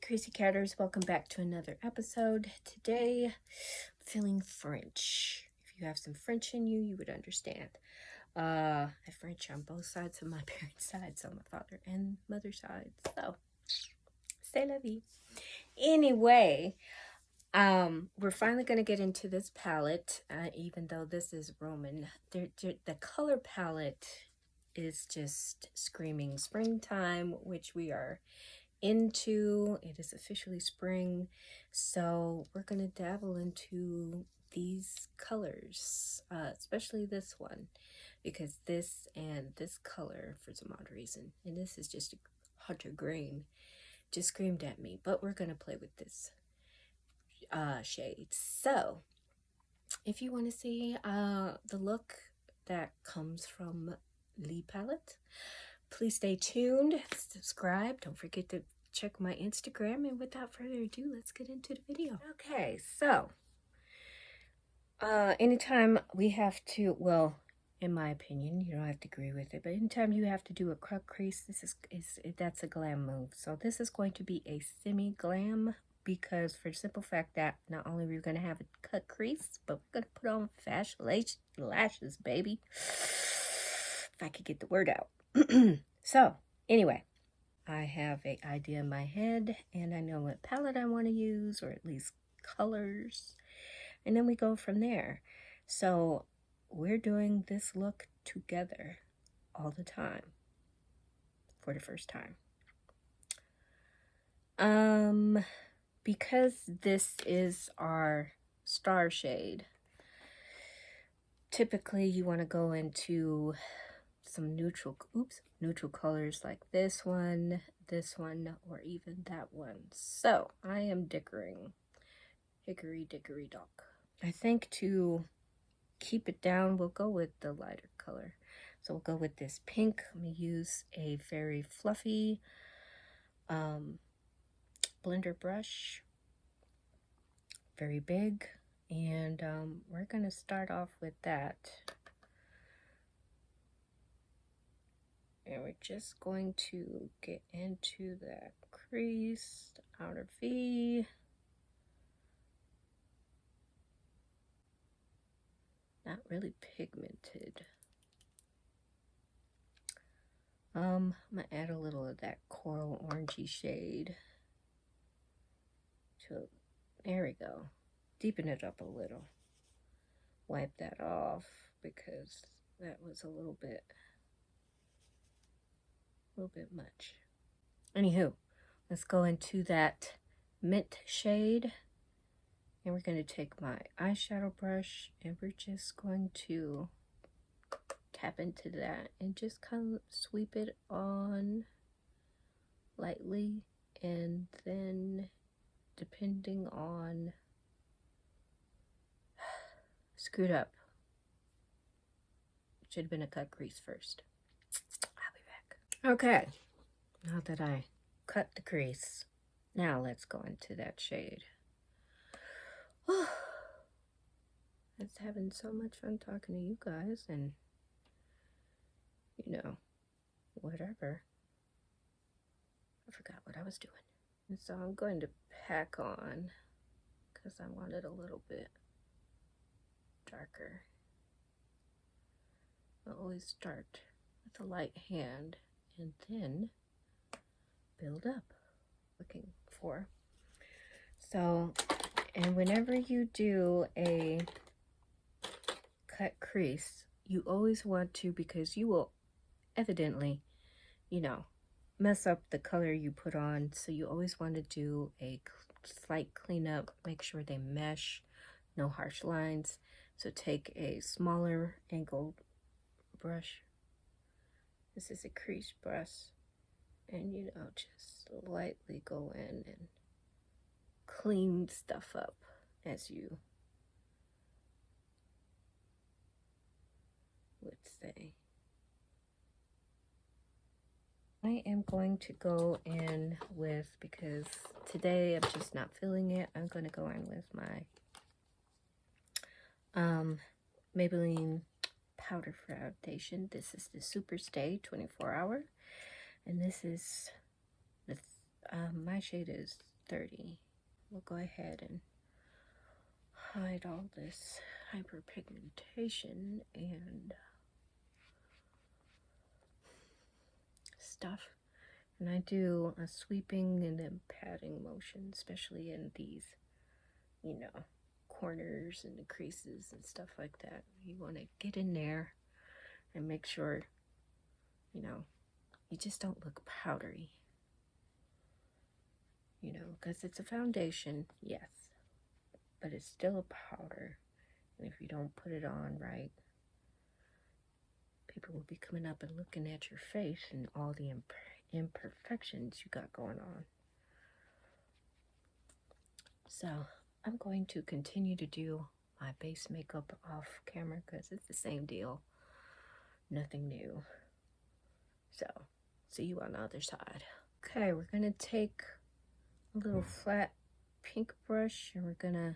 Krisykatters, welcome back to another episode. Today, I'm feeling French. If you have some French in you, you would understand. I have French on both sides of my parents' side, so my father and mother's side. So, c'est la vie. Anyway, we're finally going to get into this palette, even though this is Roman. The color palette is just screaming springtime, which we are into. It is officially spring, so we're gonna dabble into these colors, especially this one, because this and this color, for some odd reason, and this is just a hunter green, just screamed at me. But we're gonna play with this shade. So if you want to see the look that comes from Lee palette, please stay tuned, subscribe, don't forget to check my Instagram, and without further ado, let's get into the video. Okay, so anytime we have to, well, in my opinion, you don't have to agree with it, but anytime you have to do a cut crease, that's a glam move. So this is going to be a semi-glam, because for the simple fact that not only are we going to have a cut crease, but we're going to put on fashion lashes, baby. If I could get the word out. So anyway, I have an idea in my head, and I know what palette I want to use, or at least colors, and then we go from there. So we're doing this look together all the time for the first time. Because this is our star shade, typically you want to go into some neutral colors like this one, or even that one. So I am hickory dickory dock. I think to keep it down, we'll go with the lighter color. So we'll go with this pink. I'm gonna use a very fluffy blender brush, very big, and we're gonna start off with that. And we're just going to get into that crease, outer V. Not really pigmented. I'm gonna add a little of that coral orangey shade. So there we go. Deepen it up a little. Wipe that off because that was a little bit much. Anywho, let's go into that mint shade, and we're going to take my eyeshadow brush, and we're just going to tap into that and just kind of sweep it on lightly, and then depending on, screwed up, should have been a cut crease first. Okay, now that I cut the crease, now let's go into that shade. Oh, I'm having so much fun talking to you guys, and you know, whatever. I forgot what I was doing. And so I'm going to pack on, because I want it a little bit darker. I always start with a light hand and then build up, looking for. So, and whenever you do a cut crease, you always want to, because you will evidently, you know, mess up the color you put on. So you always want to do a slight cleanup, make sure they mesh, no harsh lines. So take a smaller angled brush. This is a crease brush, and you know, just lightly go in and clean stuff up as you would say. I am going to go in with, because today I'm just not feeling it, I'm going to go in with my Maybelline powder foundation. This is the Super Stay 24 Hour, and this is the my shade is 30. We'll go ahead and hide all this hyperpigmentation and stuff. And I do a sweeping and then patting motion, especially in these, you know, corners and the creases and stuff like that. You want to get in there and make sure, you know, you just don't look powdery. You know, because it's a foundation, yes, but it's still a powder. And if you don't put it on right, people will be coming up and looking at your face and all the imperfections you got going on. So I'm going to continue to do my base makeup off camera because it's the same deal. Nothing new. So see you on the other side. Okay, we're going to take a little flat pink brush and we're going to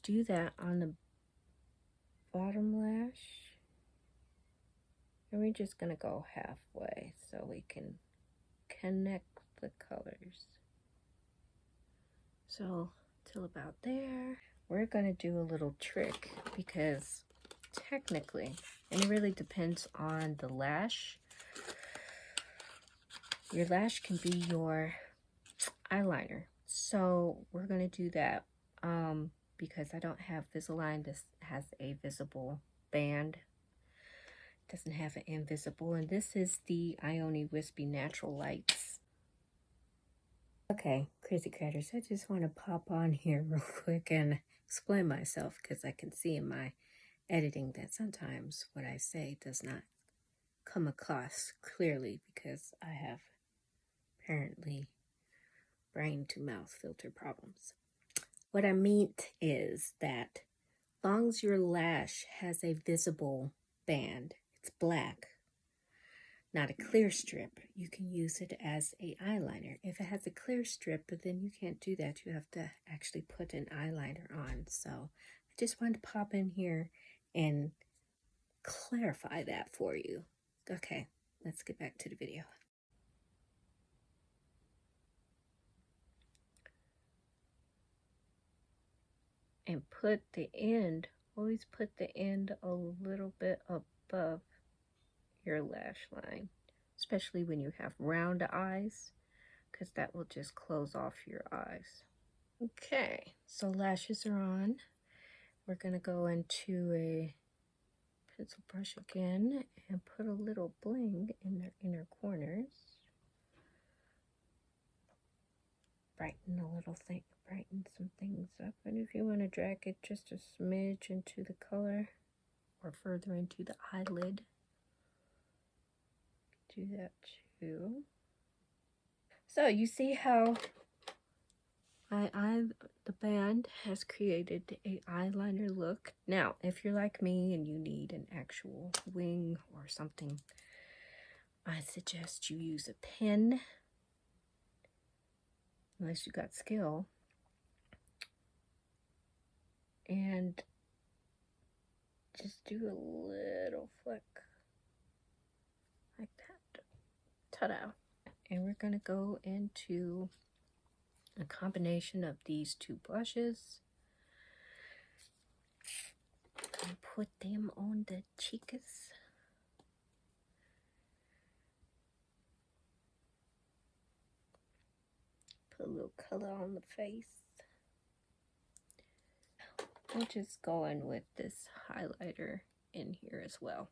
do that on the bottom lash. And we're just going to go halfway so we can connect the colors. So till about there, we're going to do a little trick because technically, and it really depends on the lash, your lash can be your eyeliner. So we're going to do that because I don't have Invisalign. This has a visible band. It doesn't have an invisible. And this is the Ioni Wispy Natural Lights. Okay, Krisykatters, I just want to pop on here real quick and explain myself because I can see in my editing that sometimes what I say does not come across clearly because I have apparently brain to mouth filter problems. What I meant is that as long as your lash has a visible band, it's black, not a clear strip, you can use it as a eyeliner. If it has a clear strip, but then you can't do that. You have to actually put an eyeliner on. So I just wanted to pop in here and clarify that for you. Okay, let's get back to the video. And put the end, always put the end a little bit above your lash line, especially when you have round eyes, because that will just close off your eyes. Okay, so lashes are on. We're going to go into a pencil brush again and put a little bling in their inner corners. Brighten a little thing, brighten some things up. And if you want to drag it just a smidge into the color or further into the eyelid, do that too. So you see how the band has created a eyeliner look. Now, if you're like me and you need an actual wing or something, I suggest you use a pen, unless you got skill, and just do a little flick like that. Ta-da! And we're going to go into a combination of these two brushes and put them on the cheeks. Put a little color on the face. I'm just going with this highlighter in here as well.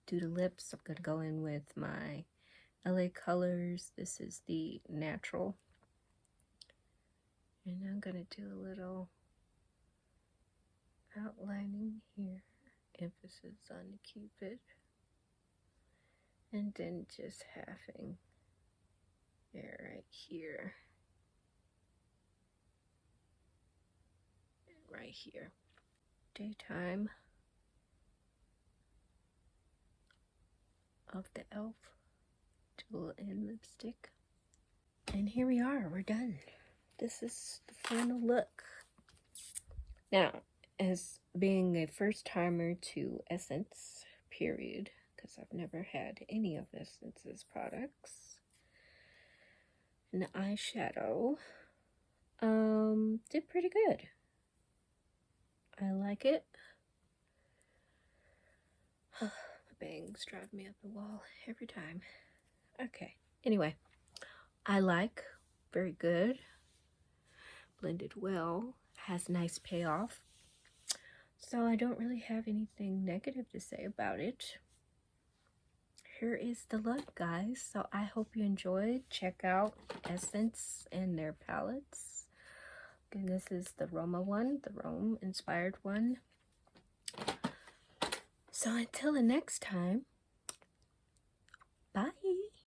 Do the lips, I'm going to go in with my LA Colors. This is the natural. And I'm going to do a little outlining here. Emphasis on the cupid. And then just having it right here. And right here. Daytime of the e.l.f. Jewel and lipstick. And here we are, we're done. This is the final look. Now, as being a first timer to Essence, period, because I've never had any of Essence's products. And the eyeshadow did pretty good. I like it. My bangs drive me up the wall every time. Okay, anyway, I like, very good, blended well, has nice payoff. So I don't really have anything negative to say about it. Here is the look, guys. So I hope you enjoyed. Check out Essence and their palettes. And this is the Roma one, the Rome inspired one. So until the next time, bye.